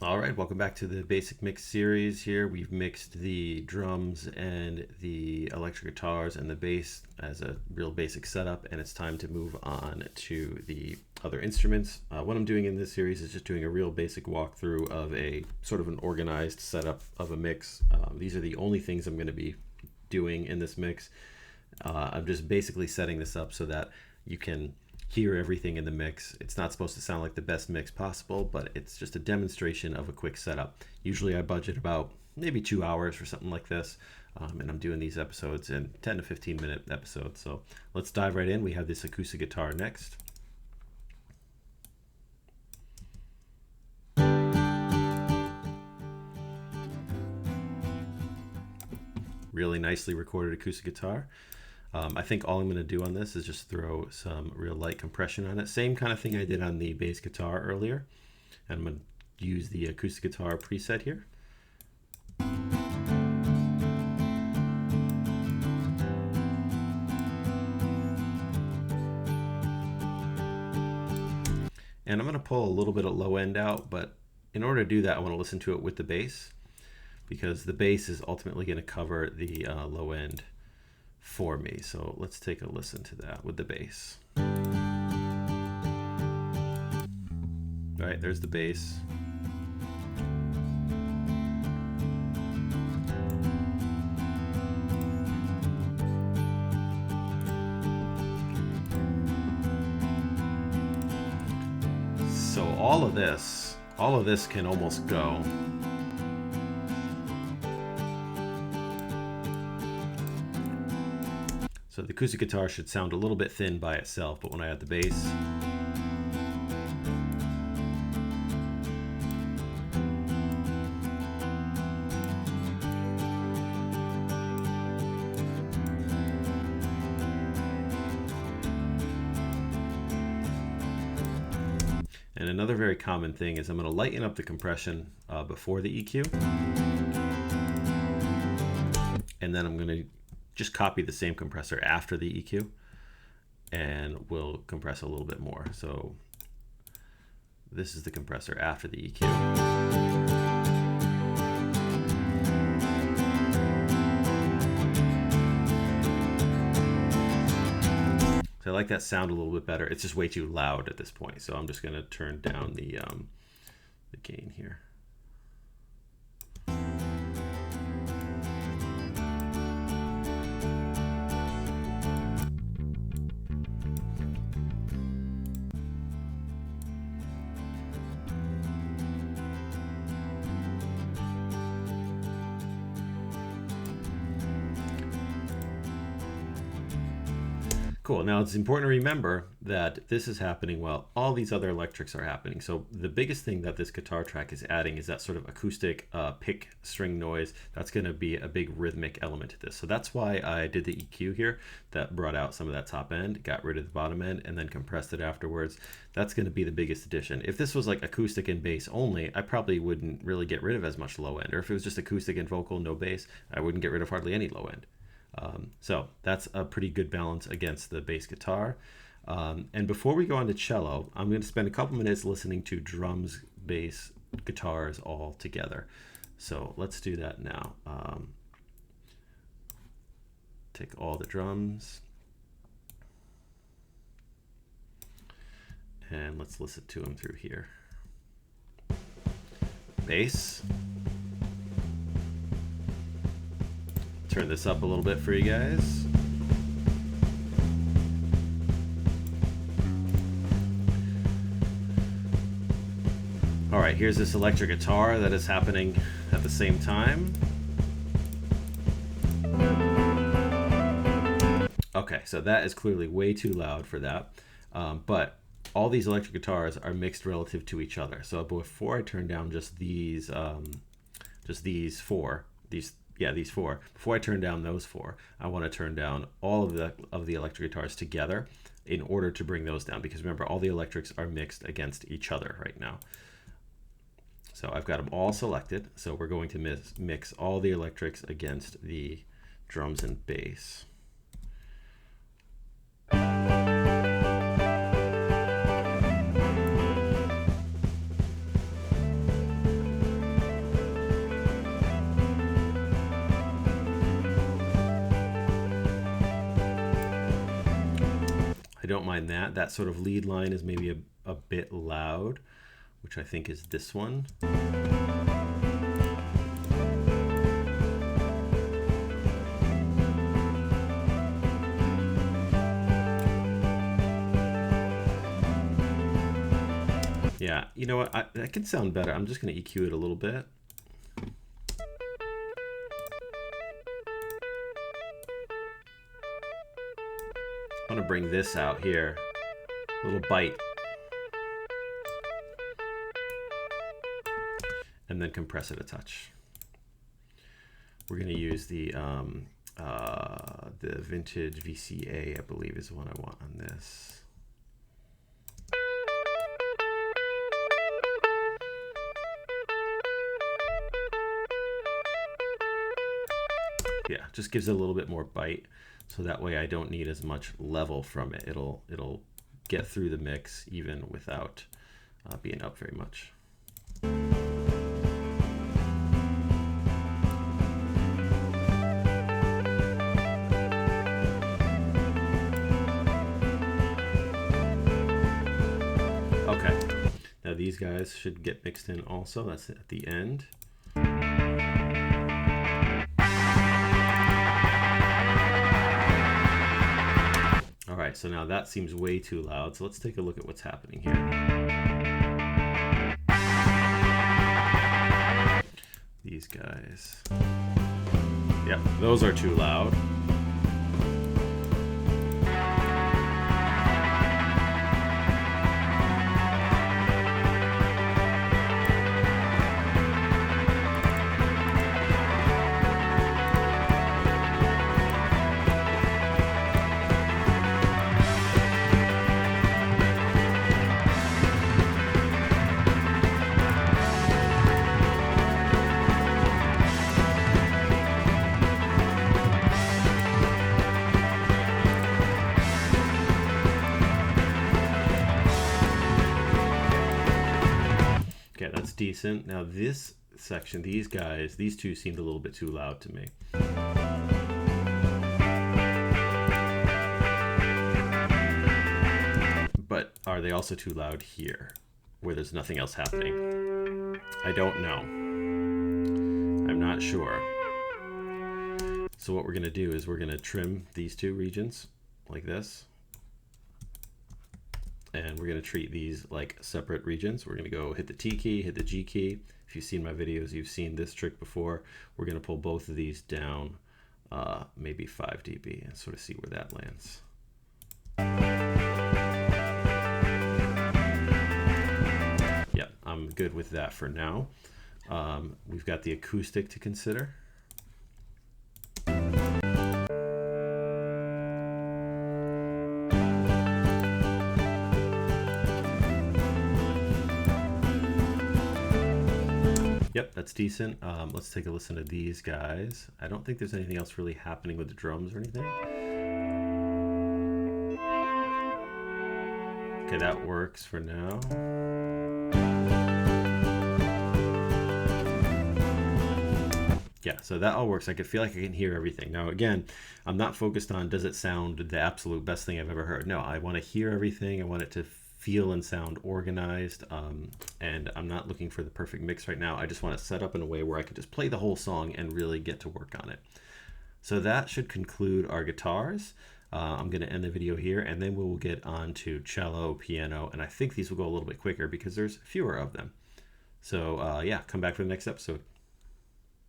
All right, welcome back to the Basic Mix series here. We've mixed the drums and the electric guitars and the bass as a real basic setup, and it's time to move on to the other instruments. What I'm doing in this series is just doing a real basic walkthrough of a sort of an organized setup of a mix. These are the only things I'm going to be doing in this mix. I'm just basically setting this up so that you can hear everything in the mix. It's not supposed to sound like the best mix possible, but it's just a demonstration of a quick setup. Usually I budget about maybe 2 hours for something like this, and I'm doing these episodes in 10 to 15 minute episodes. So let's dive right in. We have this acoustic guitar next. Really nicely recorded acoustic guitar. I think all I'm going to do on this is just throw some real light compression on it. Same kind of thing I did on the bass guitar earlier. And I'm going to use the acoustic guitar preset here. And I'm going to pull a little bit of low end out, but in order to do that, I want to listen to it with the bass, because the bass is ultimately going to cover the low end for me. So let's take a listen to that with the bass. All right, there's the bass. So all of this can almost go. So the acoustic guitar should sound a little bit thin by itself, but when I add the bass, and another very common thing is I'm going to lighten up the compression before the EQ, and then I'm going to just copy the same compressor after the EQ, and we'll compress a little bit more. So this is the compressor after the EQ. So I like that sound a little bit better. It's just way too loud at this point, so I'm just going to turn down the gain here. Cool. Now it's important to remember that this is happening while all these other electrics are happening. So the biggest thing that this guitar track is adding is that sort of acoustic pick string noise. That's going to be a big rhythmic element to this. So that's why I did the EQ here. That brought out some of that top end, got rid of the bottom end, and then compressed it afterwards. That's going to be the biggest addition. If this was like acoustic and bass only, I probably wouldn't really get rid of as much low end. Or if it was just acoustic and vocal, no bass, I wouldn't get rid of hardly any low end. So that's a pretty good balance against the bass guitar. And before we go on to cello, I'm going to spend a couple minutes listening to drums, bass, guitars all together. So let's do that now. Take all the drums and let's listen to them through here. Bass. Turn this up a little bit for you guys. All right, here's this electric guitar that is happening at the same time. Okay, so that is clearly way too loud for that, but all these electric guitars are mixed relative to each other. So before I turn down just these four, before I turn down those four, I want to turn down all of the electric guitars together in order to bring those down, because remember, all the electrics are mixed against each other right now. So I've got them all selected. So we're going to mix all the electrics against the drums and bass. don't mind that. That sort of lead line is maybe a bit loud, which I think is this one. Yeah, you know what? That could sound better. I'm just going to EQ it a little bit. I want to bring this out here, a little bite. And then compress it a touch. We're going to use the vintage VCA, I believe is the one I want on this. Yeah, just gives it a little bit more bite, so that way I don't need as much level from it. It'll get through the mix even without being up very much. Okay, now these guys should get mixed in also. That's at the end. Alright, so now that seems way too loud, so let's take a look at what's happening here. These guys. Yep, those are too loud. Okay, that's decent. Now this section, these guys, these two seemed a little bit too loud to me. But are they also too loud here, where there's nothing else happening? I don't know. I'm not sure. So what we're gonna do is we're gonna trim these two regions like this. And we're going to treat these like separate regions. We're going to go hit the T key, hit the G key. If you've seen my videos, you've seen this trick before. We're going to pull both of these down maybe 5 dB and sort of see where that lands. Yeah, I'm good with that for now. We've got the acoustic to consider. Yep, that's decent. Let's take a listen to these guys. I don't think there's anything else really happening with the drums or anything. Okay, that works for now. Yeah, so that all works. I can feel like I can hear everything. Now, again, I'm not focused on does it sound the absolute best thing I've ever heard. No, I want to hear everything. I want it to feel and sound organized, and I'm not looking for the perfect mix right now. I just want to set up in a way where I can just play the whole song and really get to work on it. So that should conclude our guitars. I'm going to end the video here, and then we will get on to cello, piano, and I think these will go a little bit quicker because there's fewer of them. So yeah, come back for the next episode.